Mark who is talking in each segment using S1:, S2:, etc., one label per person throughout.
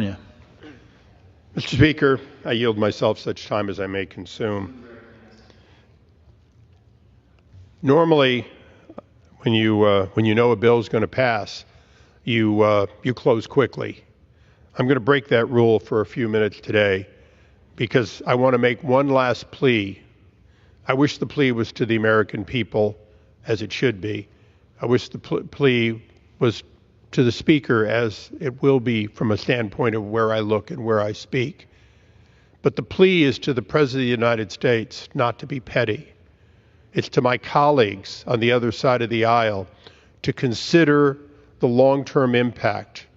S1: Yeah.
S2: Mr. Speaker, I yield myself such time as I may consume. Normally, when you know a bill is going to pass, you close quickly. I'm going to break that rule for a few minutes today because I want to make one last plea. I wish the plea was to the American people, as it should be. I wish the plea was to the Speaker, as it will be from a standpoint of where I look and where I speak. But the plea is to the President of the United States not to be petty. It's to my colleagues on the other side of the aisle to consider the long-term impact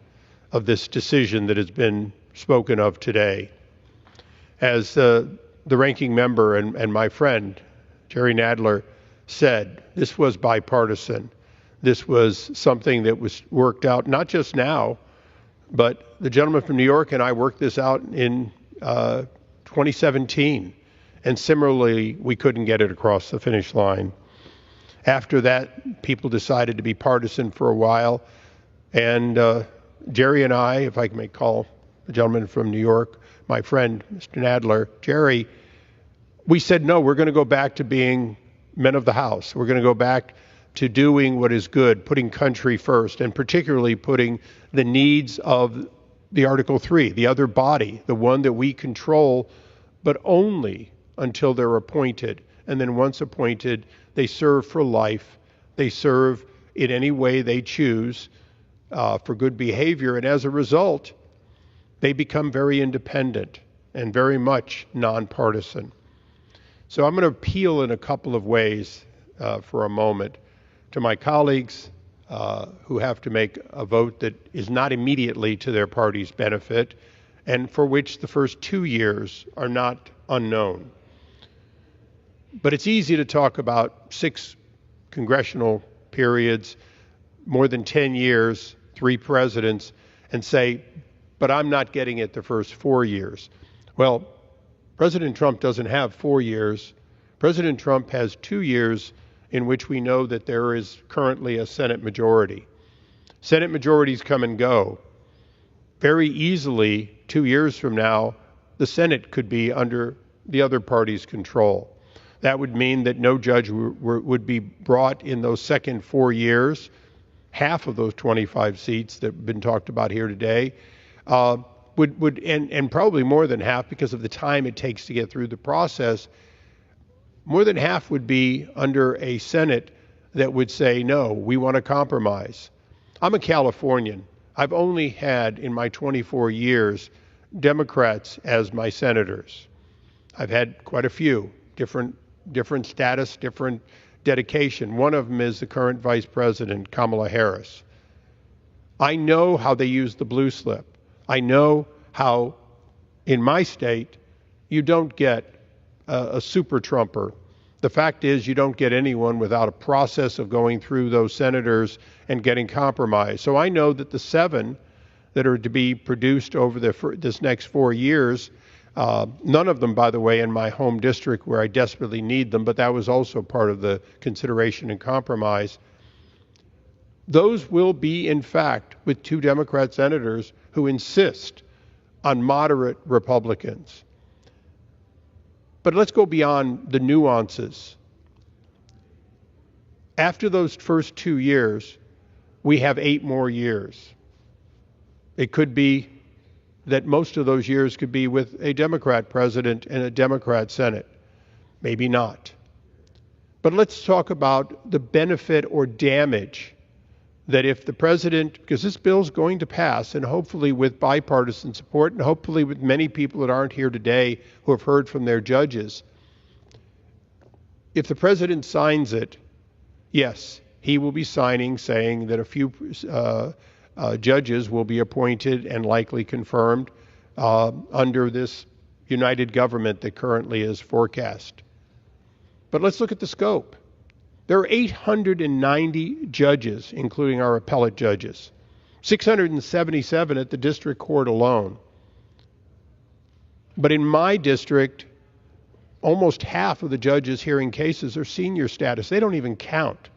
S2: of this decision that has been spoken of today. As the ranking member and my friend, Jerry Nadler, said, this was bipartisan. This was something that was worked out, not just now, but the gentleman from New York and I worked this out in 2017. And similarly, we couldn't get it across the finish line. After that, people decided to be partisan for a while. And Jerry and I, if I may call the gentleman from New York, my friend, Mr. Nadler, Jerry, we said, no, we're going to go back to being men of the House. We're going to go back to doing what is good, putting country first, and particularly putting the needs of the Article 3, the other body, the one that we control, but only until they're appointed. And then once appointed, they serve for life. They serve in any way they choose for good behavior. And as a result, they become very independent and very much nonpartisan. So I'm going to appeal in a couple of ways for a moment to my colleagues who have to make a vote that is not immediately to their party's benefit and for which the first 2 years are not unknown. But it's easy to talk about 6 congressional periods, more than 10 years, 3 presidents, and say, but I'm not getting it the first 4 years. Well, President Trump doesn't have 4 years. President Trump has 2 years in which we know that there is currently a Senate majority. Senate majorities come and go. Very easily, 2 years from now, the Senate could be under the other party's control. That would mean that no judge would be brought in those second 4 years. Half of those 25 seats that have been talked about here today and probably more than half because of the time it takes to get through the process, more than half would be under a Senate that would say, no, we want to compromise. I'm a Californian. I've only had, in my 24 years, Democrats as my senators. I've had quite a few, different status, different dedication. One of them is the current Vice President, Kamala Harris. I know how they use the blue slip. I know how, in my state, you don't get a super Trumper. The fact is, you don't get anyone without a process of going through those senators and getting compromise. So I know that the 7 that are to be produced over this next 4 years, none of them, by the way, in my home district where I desperately need them, but that was also part of the consideration and compromise. Those will be, in fact, with 2 Democrat senators who insist on moderate Republicans. But let's go beyond the nuances. After those first 2 years, we have 8 more years. It could be that most of those years could be with a Democrat president and a Democrat Senate. Maybe not. But let's talk about the benefit or damage that if the president, because this bill is going to pass, and hopefully with bipartisan support, and hopefully with many people that aren't here today who have heard from their judges, if the president signs it, yes, he will be signing saying that a few judges will be appointed and likely confirmed under this united government that currently is forecast. But let's look at the scope. There are 890 judges, including our appellate judges, 677 at the district court alone. But in my district, almost half of the judges hearing cases are senior status. They don't even count.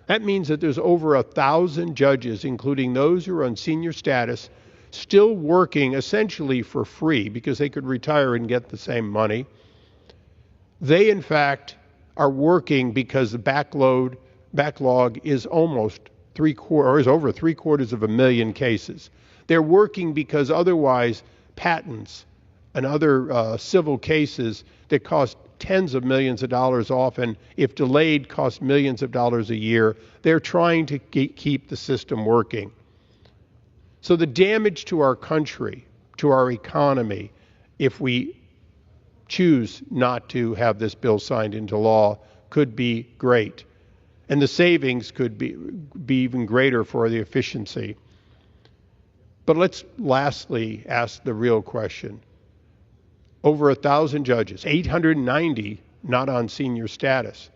S2: That means that there's over 1,000 judges, including those who are on senior status, still working essentially for free because they could retire and get the same money. They, in fact, are working because the backlog is almost over 750,000 cases. They're working because otherwise patents and other civil cases that cost tens of millions of dollars often, if delayed, cost millions of dollars a year. They're trying to keep the system working. So the damage to our country, to our economy, if we choose not to have this bill signed into law, could be great. And the savings could be even greater for the efficiency. But let's lastly ask the real question. Over 1,000 judges, 890 not on senior status.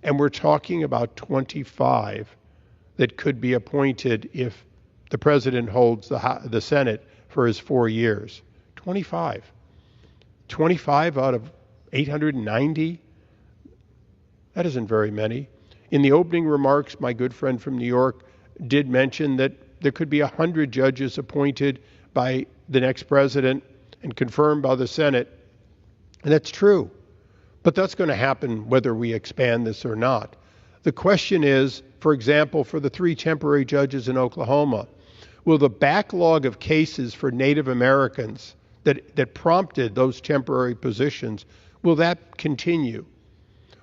S2: And we're talking about 25 that could be appointed if the president holds the Senate for his 4 years. 25. 25 out of 890? That isn't very many. In the opening remarks, my good friend from New York did mention that there could be 100 judges appointed by the next president and confirmed by the Senate. And that's true. But that's going to happen whether we expand this or not. The question is, for example, for the 3 temporary judges in Oklahoma, will the backlog of cases for Native Americans that prompted those temporary positions, will that continue?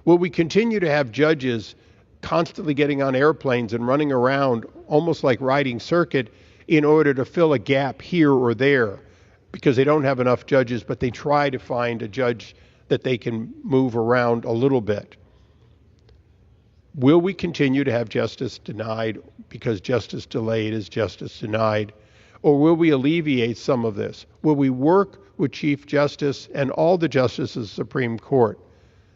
S2: Will we continue to have judges constantly getting on airplanes and running around almost like riding circuit in order to fill a gap here or there because they don't have enough judges, but they try to find a judge that they can move around a little bit? Will we continue to have justice denied because justice delayed is justice denied? Or will we alleviate some of this? Will we work with Chief Justice and all the justices of the Supreme Court?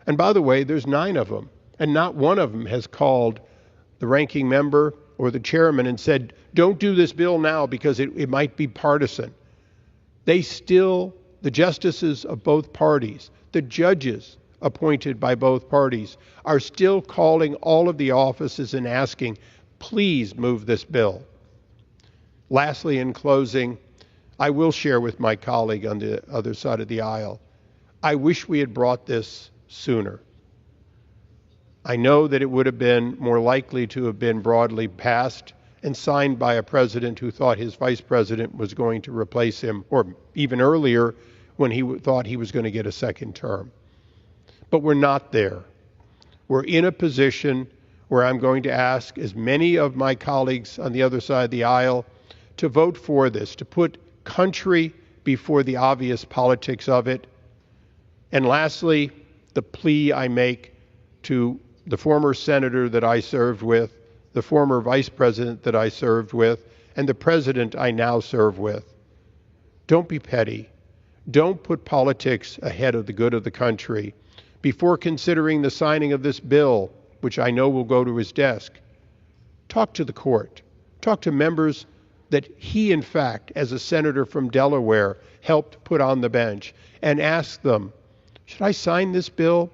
S2: And by the way, there's 9 of them, and not one of them has called the ranking member or the chairman and said, don't do this bill now because it might be partisan. The justices of both parties, the judges appointed by both parties, are still calling all of the offices and asking, please move this bill. Lastly, in closing, I will share with my colleague on the other side of the aisle, I wish we had brought this sooner. I know that it would have been more likely to have been broadly passed and signed by a president who thought his vice president was going to replace him, or even earlier when he thought he was going to get a second term. But we're not there. We're in a position where I'm going to ask as many of my colleagues on the other side of the aisle to vote for this, to put country before the obvious politics of it. And lastly, the plea I make to the former senator that I served with, the former vice president that I served with, and the president I now serve with. Don't be petty. Don't put politics ahead of the good of the country. Before considering the signing of this bill, which I know will go to his desk, talk to the court. Talk to members that he, in fact, as a senator from Delaware, helped put on the bench, and ask them, should I sign this bill?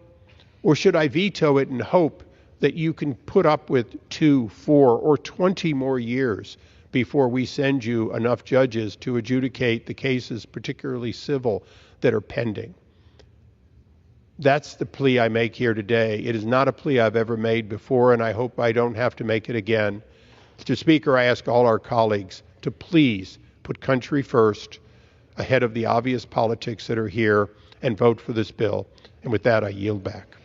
S2: Or should I veto it and hope that you can put up with 2, 4, or 20 more years before we send you enough judges to adjudicate the cases, particularly civil, that are pending? That's the plea I make here today. It is not a plea I've ever made before, and I hope I don't have to make it again. Mr. Speaker, I ask all our colleagues to please put country first ahead of the obvious politics that are here and vote for this bill. And with that, I yield back.